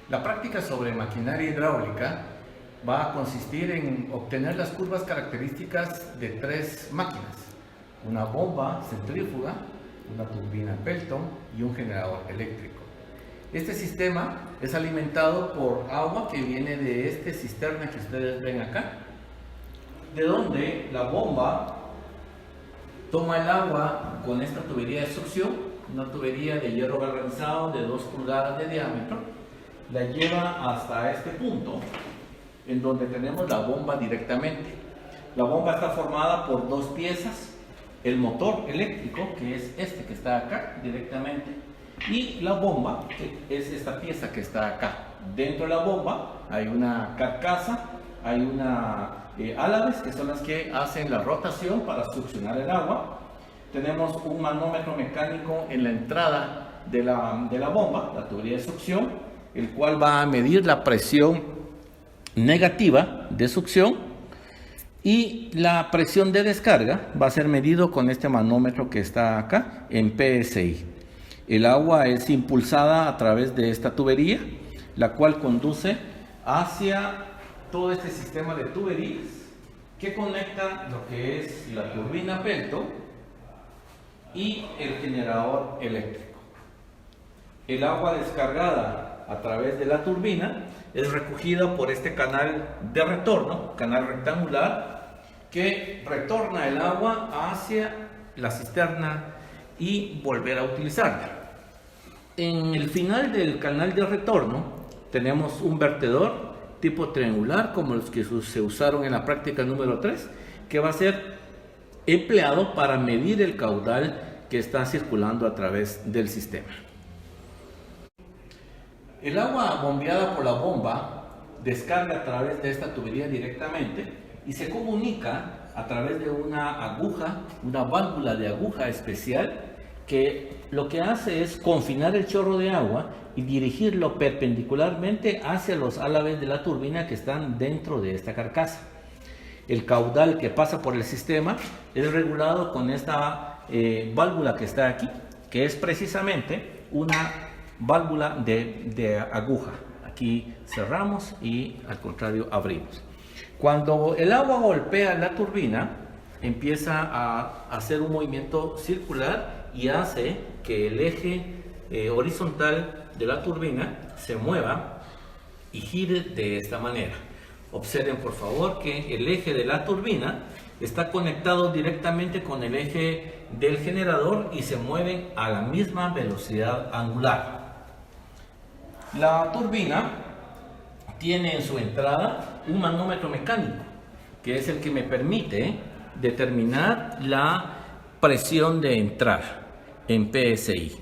La práctica sobre maquinaria hidráulica va a consistir en obtener las curvas características de tres máquinas: una bomba centrífuga, una turbina Pelton y un generador eléctrico. Este sistema es alimentado por agua que viene de esta cisterna que ustedes ven acá, de donde la bomba toma el agua con esta tubería de succión, una tubería de hierro galvanizado de 2 pulgadas de diámetro, la lleva hasta este punto, en donde tenemos la bomba directamente. La bomba está formada por dos piezas: el motor eléctrico, que es este que está acá directamente, y la bomba, que es esta pieza que está acá. Dentro de la bomba hay una carcasa, hay una álabes, que son las que hacen la rotación para succionar el agua. Tenemos un manómetro mecánico en la entrada de la bomba, la tubería de succión, el cual va a medir la presión negativa de succión, y la presión de descarga va a ser medido con este manómetro que está acá en PSI. El agua es impulsada a través de esta tubería, la cual conduce hacia todo este sistema de tuberías que conecta lo que es la turbina Pelton y el generador eléctrico. El agua descargada a través de la turbina es recogida por este canal de retorno, canal rectangular, que retorna el agua hacia la cisterna y volver a utilizarla. En el final del canal de retorno tenemos un vertedor tipo triangular, como los que se usaron en la práctica número 3, que va a ser empleado para medir el caudal que está circulando a través del sistema. El agua bombeada por la bomba descarga a través de esta tubería directamente y se comunica a través de una aguja, una válvula de aguja especial, que lo que hace es confinar el chorro de agua y dirigirlo perpendicularmente hacia los álabes de la turbina que están dentro de esta carcasa. El caudal que pasa por el sistema es regulado con esta válvula que está aquí, que es precisamente una válvula de aguja. Aquí cerramos y al contrario abrimos. Cuando el agua golpea la turbina, empieza a hacer un movimiento circular y hace que el eje horizontal de la turbina se mueva y gire de esta manera. Observen por favor que el eje de la turbina está conectado directamente con el eje del generador y se mueven a la misma velocidad angular. La turbina tiene en su entrada un manómetro mecánico, que es el que me permite determinar la presión de entrada en PSI.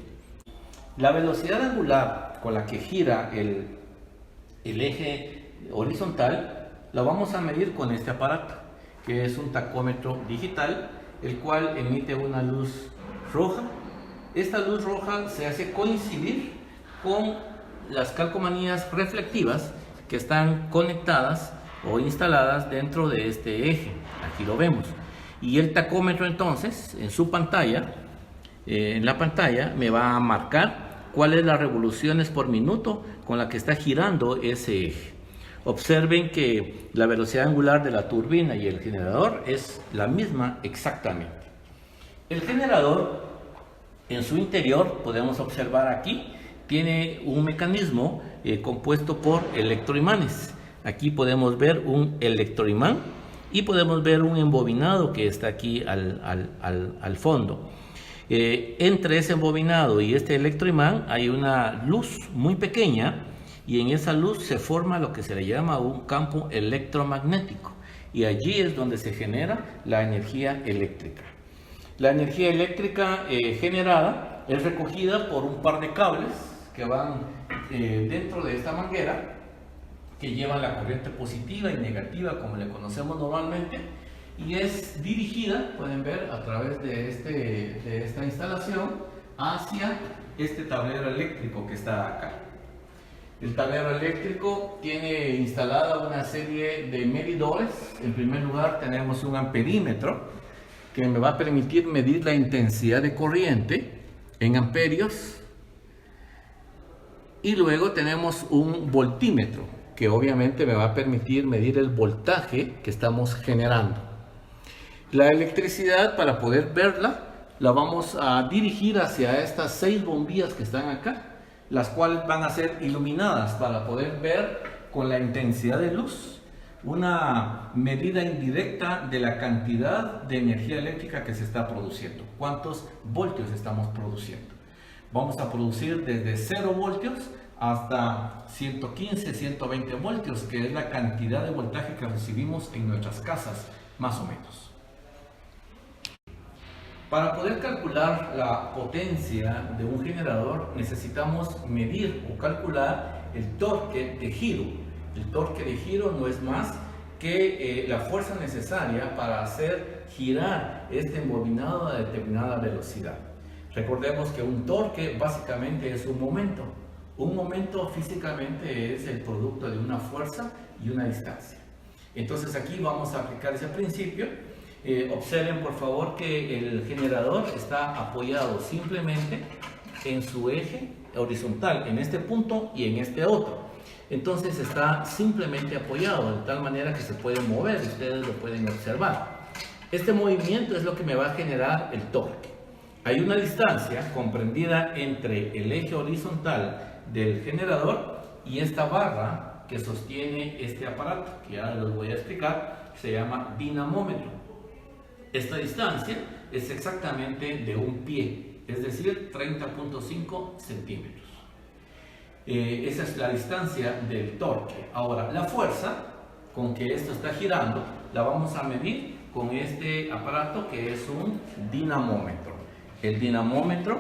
La velocidad angular con la que gira el eje horizontal la vamos a medir con este aparato, que es un tacómetro digital, el cual emite una luz roja. Esta luz roja se hace coincidir con las calcomanías reflectivas que están conectadas o instaladas dentro de este eje. Aquí lo vemos. Y el tacómetro entonces en su pantalla, en la pantalla, me va a marcar cuáles son las revoluciones por minuto con la que está girando ese eje. Observen que la velocidad angular de la turbina y el generador es la misma exactamente. El generador, en su interior, podemos observar aquí, tiene un mecanismo compuesto por electroimanes. Aquí podemos ver un electroimán y podemos ver un embobinado que está aquí al fondo. Entre ese embobinado y este electroimán hay una luz muy pequeña, y en esa luz se forma lo que se le llama un campo electromagnético, y allí es donde se genera la energía eléctrica. La energía eléctrica generada es recogida por un par de cables que van dentro de esta manguera, que llevan la corriente positiva y negativa, como le conocemos normalmente, y es dirigida, pueden ver, a través de esta instalación hacia este tablero eléctrico que está acá. El tablero eléctrico tiene instalada una serie de medidores. En primer lugar tenemos un amperímetro que me va a permitir medir la intensidad de corriente en amperios. Y luego tenemos un voltímetro, que obviamente me va a permitir medir el voltaje que estamos generando. La electricidad, para poder verla, la vamos a dirigir hacia estas 6 bombillas que están acá, las cuales van a ser iluminadas para poder ver con la intensidad de luz una medida indirecta de la cantidad de energía eléctrica que se está produciendo. ¿Cuántos voltios estamos produciendo? Vamos a producir desde 0 voltios hasta 115, 120 voltios, que es la cantidad de voltaje que recibimos en nuestras casas, más o menos. Para poder calcular la potencia de un generador necesitamos medir o calcular el torque de giro. El torque de giro no es más que la fuerza necesaria para hacer girar este embobinado a determinada velocidad. Recordemos que un torque básicamente es un momento. Un momento físicamente es el producto de una fuerza y una distancia. Entonces aquí vamos a aplicar ese principio. Observen por favor que el generador está apoyado simplemente en su eje horizontal, en este punto y en este otro. Entonces está simplemente apoyado de tal manera que se puede mover, ustedes lo pueden observar. Este movimiento es lo que me va a generar el torque. Hay una distancia comprendida entre el eje horizontal del generador y esta barra que sostiene este aparato, que ya les voy a explicar, se llama dinamómetro. Esta distancia es exactamente de un pie, es decir, 30.5 centímetros. Esa es la distancia del torque. Ahora, la fuerza con que esto está girando la vamos a medir con este aparato que es un dinamómetro. El dinamómetro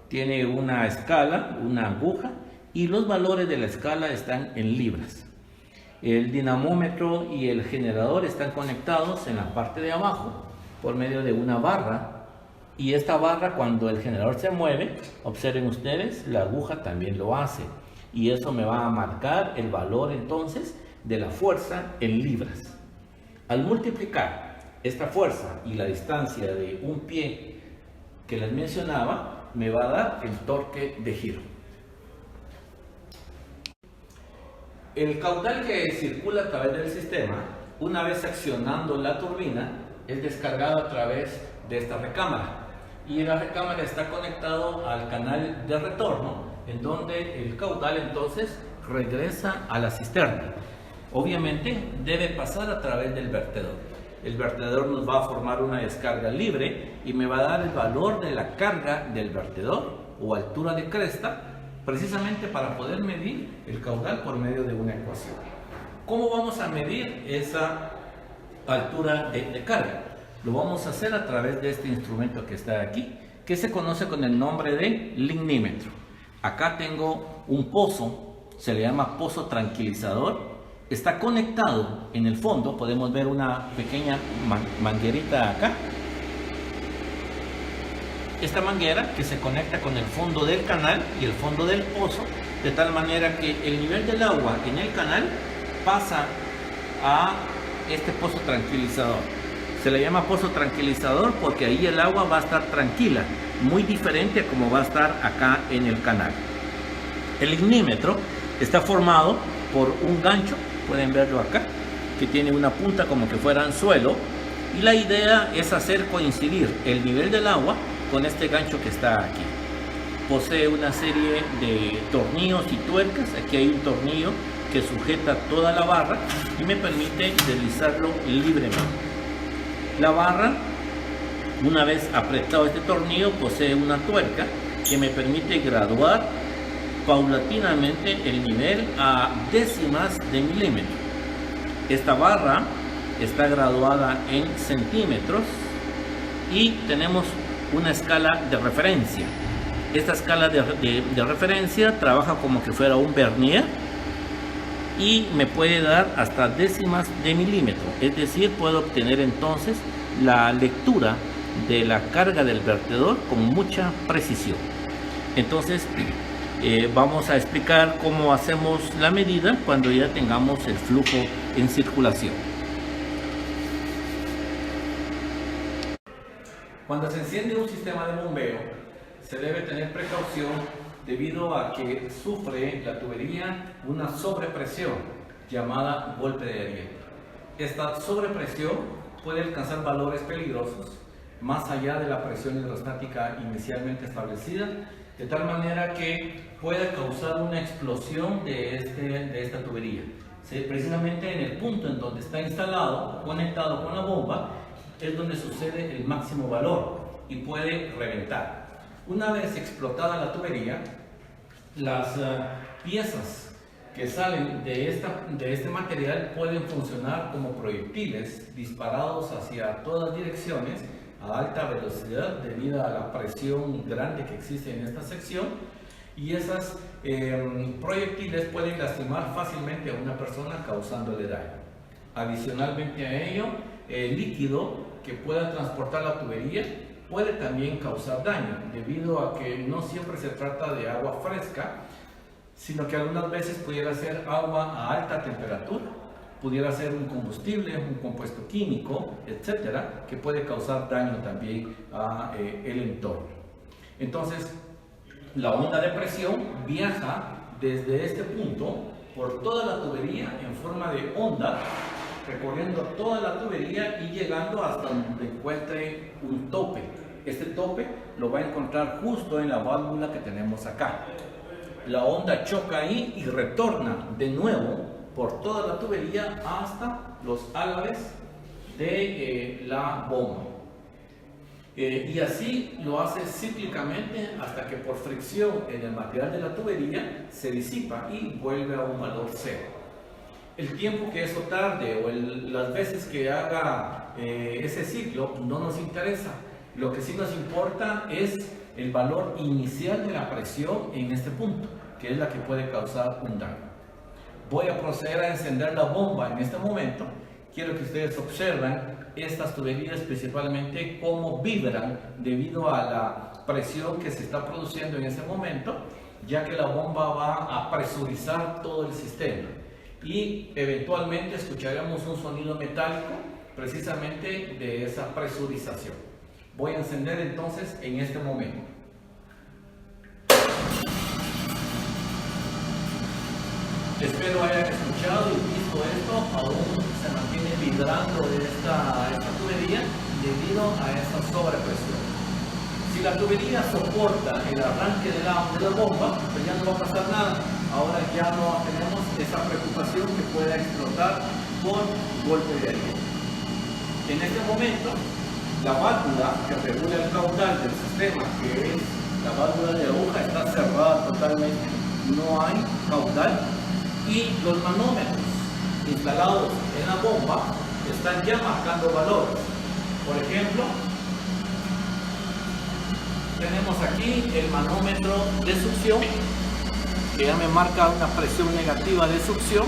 tiene una escala, una aguja, y los valores de la escala están en libras. El dinamómetro y el generador están conectados en la parte de abajo por medio de una barra, y esta barra, cuando el generador se mueve, observen ustedes, la aguja también lo hace, y eso me va a marcar el valor entonces de la fuerza en libras. Al multiplicar esta fuerza y la distancia de un pie que les mencionaba, me va a dar el torque de giro. El caudal que circula a través del sistema, una vez accionando la turbina, es descargado a través de esta recámara, y la recámara está conectado al canal de retorno, en donde el caudal entonces regresa a la cisterna. Obviamente debe pasar a través del vertedor. El vertedor nos va a formar una descarga libre y me va a dar el valor de la carga del vertedor o altura de cresta, precisamente para poder medir el caudal por medio de una ecuación. ¿Cómo vamos a medir esa altura de carga? Lo vamos a hacer a través de este instrumento que está aquí, que se conoce con el nombre de lignímetro. Acá tengo un pozo, se le llama pozo tranquilizador. Está conectado en el fondo, podemos ver una pequeña manguerita acá. Esta manguera que se conecta con el fondo del canal y el fondo del pozo, de tal manera que el nivel del agua en el canal pasa a este pozo tranquilizador. Se le llama pozo tranquilizador porque ahí el agua va a estar tranquila, muy diferente a como va a estar acá en el canal. El lignímetro está formado por un gancho, pueden verlo acá, que tiene una punta como que fuera anzuelo, y la idea es hacer coincidir el nivel del agua con este gancho que está aquí. Posee una serie de tornillos y tuercas. Aquí hay un tornillo que sujeta toda la barra y me permite deslizarlo libremente. La barra, una vez apretado este tornillo, posee una tuerca que me permite graduar paulatinamente el nivel a décimas de milímetro. Esta barra está graduada en centímetros y tenemos una escala de referencia. Esta escala de referencia trabaja como que fuera un vernier y me puede dar hasta décimas de milímetro, es decir, puedo obtener entonces la lectura de la carga del vertedor con mucha precisión. Entonces vamos a explicar cómo hacemos la medida cuando ya tengamos el flujo en circulación. Cuando se enciende un sistema de bombeo, se debe tener precaución debido a que sufre la tubería una sobrepresión llamada golpe de ariete. Esta sobrepresión puede alcanzar valores peligrosos más allá de la presión hidrostática inicialmente establecida, de tal manera que puede causar una explosión de esta tubería. Precisamente en el punto en donde está instalado, conectado con la bomba, es donde sucede el máximo valor y puede reventar. Una vez explotada la tubería, las piezas que salen de este material pueden funcionar como proyectiles disparados hacia todas direcciones a alta velocidad debido a la presión grande que existe en esta sección, y esas proyectiles pueden lastimar fácilmente a una persona causándole daño. Adicionalmente a ello, el líquido que pueda transportar la tubería puede también causar daño, debido a que no siempre se trata de agua fresca, sino que algunas veces pudiera ser agua a alta temperatura, pudiera ser un combustible, un compuesto químico, etcétera, que puede causar daño también a el entorno. Entonces, la onda de presión viaja desde este punto por toda la tubería en forma de onda, recorriendo toda la tubería y llegando hasta donde encuentre un tope. Este tope lo va a encontrar justo en la válvula que tenemos acá. La onda choca ahí y retorna de nuevo por toda la tubería hasta los álabes de la bomba. Y así lo hace cíclicamente hasta que por fricción en el material de la tubería se disipa y vuelve a un valor cero. El tiempo que eso tarde o las veces que haga ese ciclo no nos interesa. Lo que sí nos importa es el valor inicial de la presión en este punto, que es la que puede causar un daño. Voy a proceder a encender la bomba en este momento. Quiero que ustedes observen estas tuberías, principalmente cómo vibran debido a la presión que se está produciendo en ese momento, ya que la bomba va a presurizar todo el sistema y eventualmente escucharemos un sonido metálico precisamente de esa presurización. Voy a encender entonces en este momento. Espero hayan escuchado y visto esto. Aún se mantiene vibrando esta tubería debido a esa sobrepresión. Si la tubería soporta el arranque de la bomba, pues ya no va a pasar nada. Ahora ya no tenemos esa preocupación que pueda explotar por golpe de ariete. En este momento, la válvula que regula el caudal del sistema, que es la válvula de aguja, está cerrada totalmente. No hay caudal. Y los manómetros instalados en la bomba están ya marcando valores. Por ejemplo, tenemos aquí el manómetro de succión, que ya me marca una presión negativa de succión,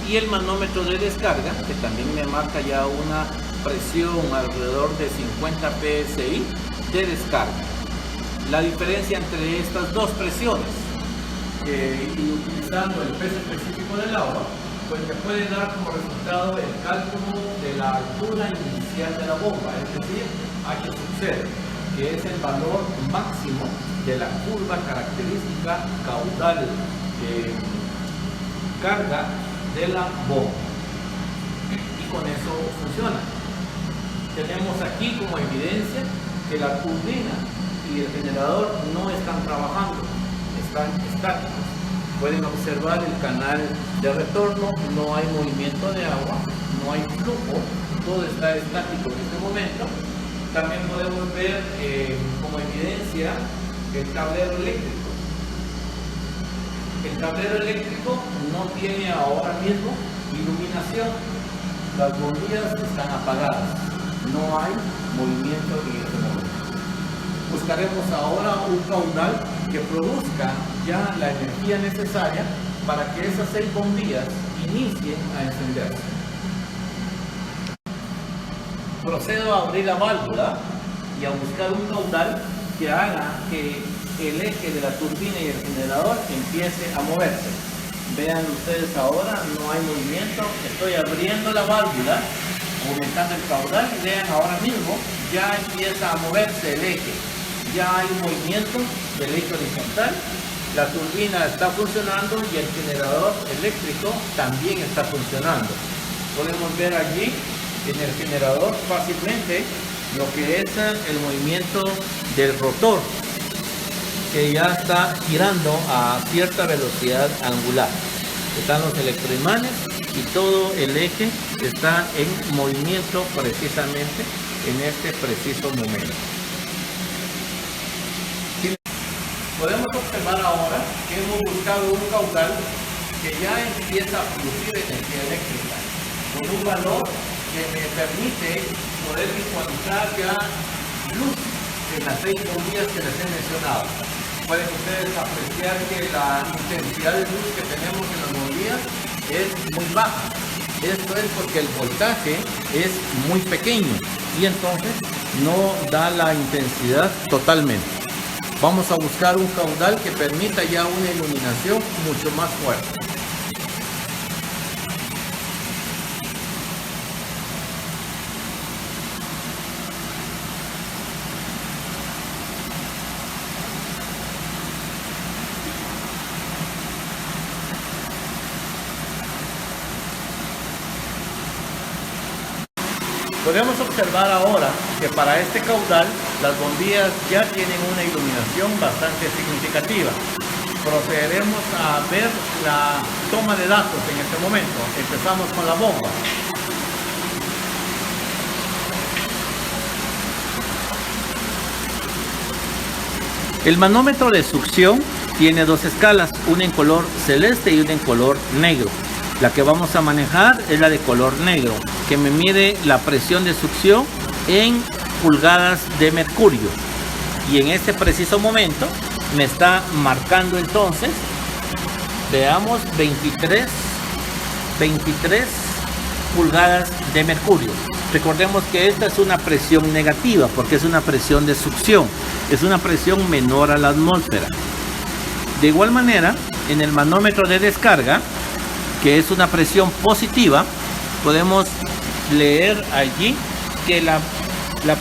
y el manómetro de descarga, que también me marca ya una presión alrededor de 50 psi de descarga. La diferencia entre estas dos presiones, y utilizando el peso específico del agua, pues me puede dar como resultado el cálculo de la altura inicial de la bomba, es decir, H sub 0, que es el valor máximo de la curva característica caudal de carga de la bomba. Y con eso funciona. Tenemos aquí como evidencia que la turbina y el generador no están trabajando, están estáticos. Pueden observar el canal de retorno, no hay movimiento de agua, no hay flujo, todo está estático en este momento. También podemos ver como evidencia el tablero eléctrico. El tablero eléctrico no tiene ahora mismo iluminación, las bombillas están apagadas, no hay movimiento en este momento. Buscaremos ahora un caudal que produzca ya la energía necesaria para que esas 6 bombillas inicien a encenderse. Procedo a abrir la válvula y a buscar un caudal que haga que el eje de la turbina y el generador empiece a moverse. Vean ustedes ahora, no hay movimiento, estoy abriendo la válvula, aumentando el caudal y vean ahora mismo, ya empieza a moverse el eje. Ya hay un movimiento del eje horizontal la turbina está funcionando y el generador eléctrico también está funcionando. Podemos ver allí en el generador fácilmente lo que es el movimiento del rotor, que ya está girando a cierta velocidad angular. Están los electroimanes y todo el eje está en movimiento precisamente en este preciso momento. Podemos observar ahora que hemos buscado un caudal que ya empieza a producir energía eléctrica con un valor que me permite poder visualizar ya luz en las 6 bombillas que les he mencionado. Pueden ustedes apreciar que la intensidad de luz que tenemos en las bombillas es muy baja. Esto es porque el voltaje es muy pequeño y entonces no da la intensidad totalmente. Vamos a buscar un caudal que permita ya una iluminación mucho más fuerte. Podemos observar ahora que para este caudal las bombillas ya tienen una iluminación bastante significativa. Procederemos a ver la toma de datos en este momento. Empezamos con la bomba. El manómetro de succión tiene dos escalas, una en color celeste y una en color negro. La que vamos a manejar es la de color negro, que me mide la presión de succión en pulgadas de mercurio. Y en este preciso momento me está marcando entonces, veamos, 23 pulgadas de mercurio. Recordemos que esta es una presión negativa porque es una presión de succión, es una presión menor a la atmósfera. De igual manera, en el manómetro de descarga, que es una presión positiva, podemos leer allí que la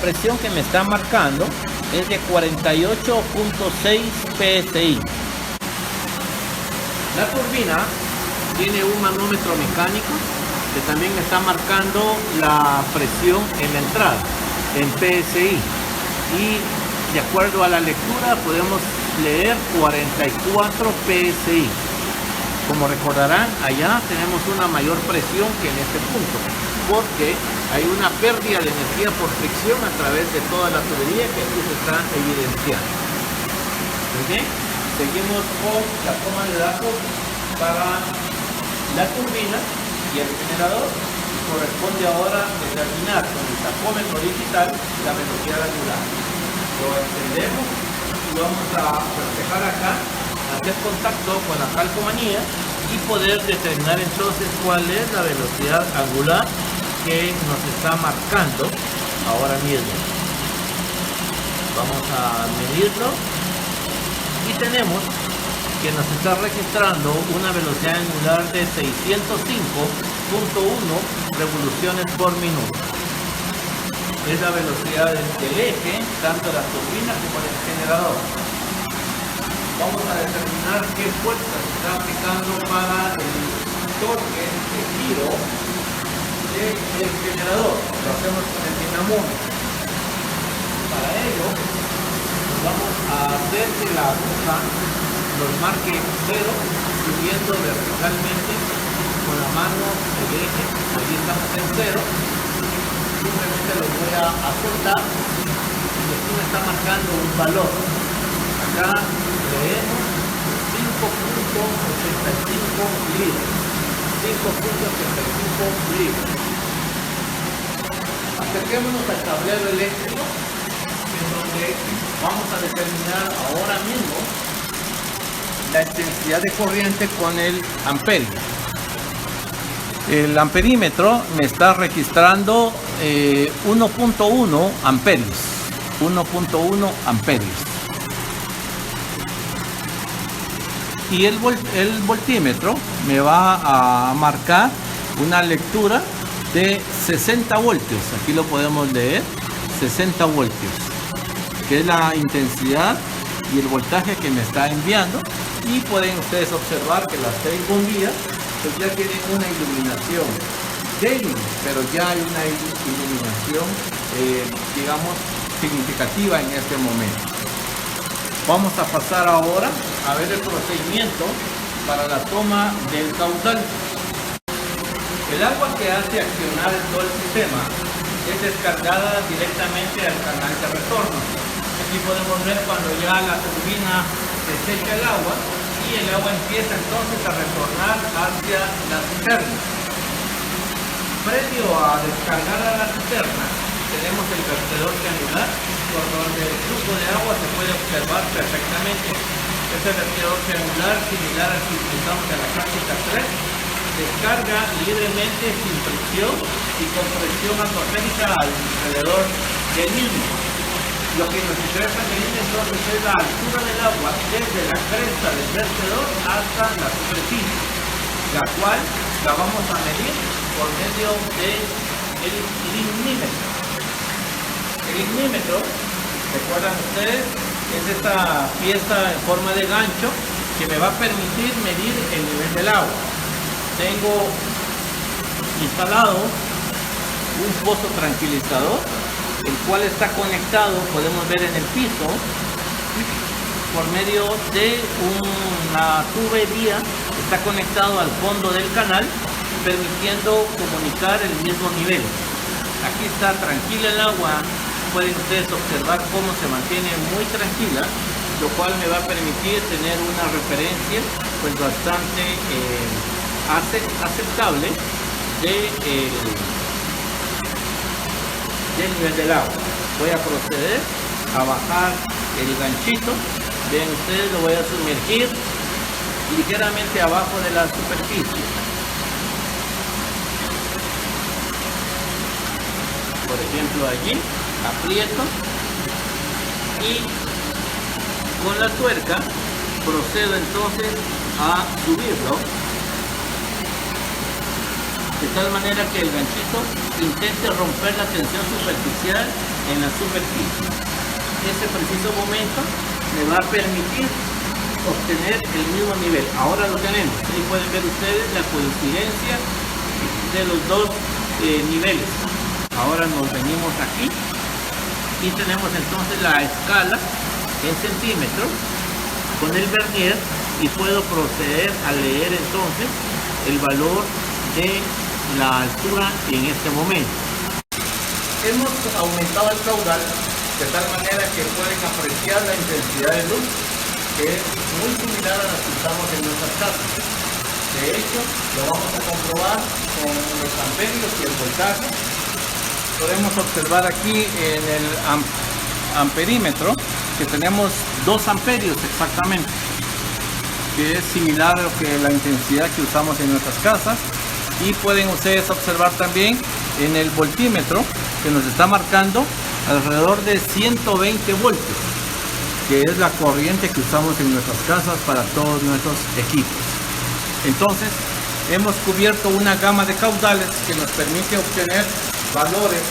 presión que me está marcando es de 48.6 psi. La turbina tiene un manómetro mecánico que también me está marcando la presión en la entrada en psi, y de acuerdo a la lectura podemos leer 44 psi. Como recordarán, allá tenemos una mayor presión que en este punto, porque hay una pérdida de energía por fricción a través de toda la tubería que aquí se está evidenciando. Muy bien, seguimos con la toma de datos para la turbina y el generador. Corresponde ahora determinar con el tacómetro digital la velocidad angular. Lo encendemos y vamos a reflejar acá, hacer contacto con la calcomanía y poder determinar entonces cuál es la velocidad angular que nos está marcando ahora mismo. Vamos a medirlo y tenemos que nos está registrando una velocidad angular de 605.1 revoluciones por minuto. Es la velocidad del eje, tanto de la turbina como del generador. Vamos a determinar qué fuerza se está aplicando para el torque de giro del generador. Lo hacemos con el dinamómetro. Para ello, vamos a hacer que la aguja nos marque 0, subiendo verticalmente con la mano del eje. Allí estamos en 0. Simplemente lo voy a soltar y aquí me está marcando un valor. Acá leemos 5.85 litros. 5.85 litros. Acerquémonos al tablero eléctrico, en donde vamos a determinar ahora mismo la intensidad de corriente con el amperio. El amperímetro me está registrando 1.1 amperios. 1.1 amperios. Y el voltímetro me va a marcar una lectura de 60 voltios. Aquí lo podemos leer, 60 voltios, que es la intensidad y el voltaje que me está enviando Y pueden ustedes observar que las 6 bombillas pues ya tienen una iluminación débil, pero ya hay una iluminación digamos significativa en este momento. Vamos a pasar ahora a ver el procedimiento para la toma del caudal. El agua que hace accionar todo el sistema es descargada directamente al canal de retorno. Aquí podemos ver cuando ya la turbina desecha el agua y el agua empieza entonces a retornar hacia la cisterna. Previo a descargar a la cisterna tenemos el vertedor triangular por donde el flujo de agua se puede observar perfectamente. Este vertedor triangular, similar al que utilizamos en la práctica 3, descarga libremente sin fricción y con presión atmosférica alrededor del mismo. Lo que nos interesa medir entonces es la altura del agua desde la cresta del vertedor hasta la superficie, la cual la vamos a medir por medio del ignímetro. El ignímetro, recuerdan ustedes, es esta pieza en forma de gancho que me va a permitir medir el nivel del agua. Tengo instalado un pozo tranquilizador, el cual está conectado, podemos ver en el piso, por medio de una tubería, está conectado al fondo del canal, permitiendo comunicar el mismo nivel. Aquí está tranquila el agua, pueden ustedes observar cómo se mantiene muy tranquila, lo cual me va a permitir tener una referencia pues bastante aceptable del nivel del agua. Voy a proceder a bajar el ganchito. Ven ustedes, lo voy a sumergir ligeramente abajo de la superficie. Por ejemplo, allí aprieto y con la tuerca procedo entonces a subirlo de tal manera que el ganchito intente romper la tensión superficial en la superficie. Ese preciso momento me va a permitir obtener el mismo nivel. Ahora lo tenemos. Ahí pueden ver ustedes la coincidencia de los dos niveles. Ahora nos venimos aquí y tenemos entonces la escala en centímetros con el vernier y puedo proceder a leer entonces el valor de la altura en este momento. Hemos aumentado el caudal de tal manera que pueden apreciar la intensidad de luz, que es muy similar a la que usamos en nuestras casas. De hecho, lo vamos a comprobar con los amperios y el voltaje. Podemos observar aquí en el amperímetro que tenemos 2 amperios exactamente, que es similar a lo que la intensidad que usamos en nuestras casas. Y pueden ustedes observar también en el voltímetro que nos está marcando alrededor de 120 voltios, que es la corriente que usamos en nuestras casas para todos nuestros equipos. Entonces, hemos cubierto una gama de caudales que nos permite obtener valores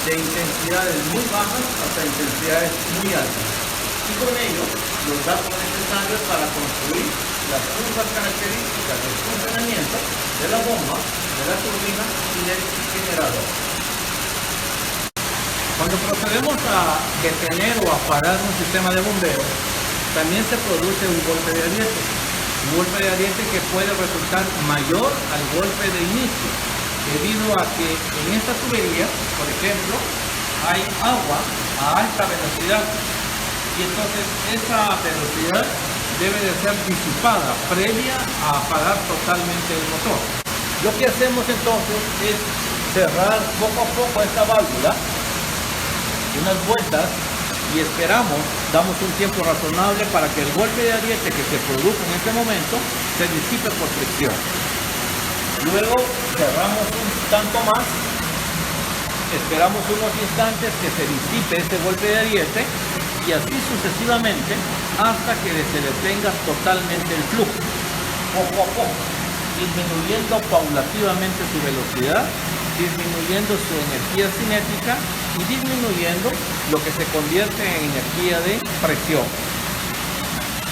de intensidades muy bajas hasta intensidades muy altas. Y con ello, los datos necesarios para construir las curvas características del funcionamiento de la bomba, de la turbina y del generador. Cuando procedemos a detener o a parar un sistema de bombeo, también se produce un golpe de ariete. Un golpe de ariete que puede resultar mayor al golpe de inicio, debido a que en esta tubería, por ejemplo, hay agua a alta velocidad y entonces esa velocidad debe de ser disipada previa a apagar totalmente el motor. Lo que hacemos entonces es cerrar poco a poco esta válvula, unas vueltas, y esperamos, damos un tiempo razonable para que el golpe de ariete que se produce en este momento se disipe por fricción. Luego cerramos un tanto más, esperamos unos instantes que se disipe este golpe de ariete y así sucesivamente hasta que se detenga totalmente el flujo, poco a poco, disminuyendo paulativamente su velocidad, disminuyendo su energía cinética y disminuyendo lo que se convierte en energía de presión.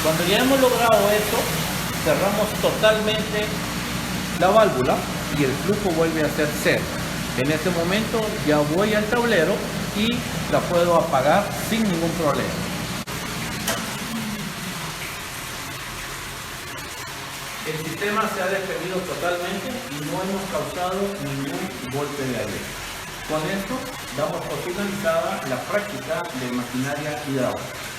Cuando ya hemos logrado esto, cerramos totalmente la válvula y el flujo vuelve a ser cero. En este momento ya voy al tablero y la puedo apagar sin ningún problema. El sistema se ha despedido totalmente y no hemos causado ningún golpe de aire. Con esto damos por finalizada la práctica de maquinaria hidráulica.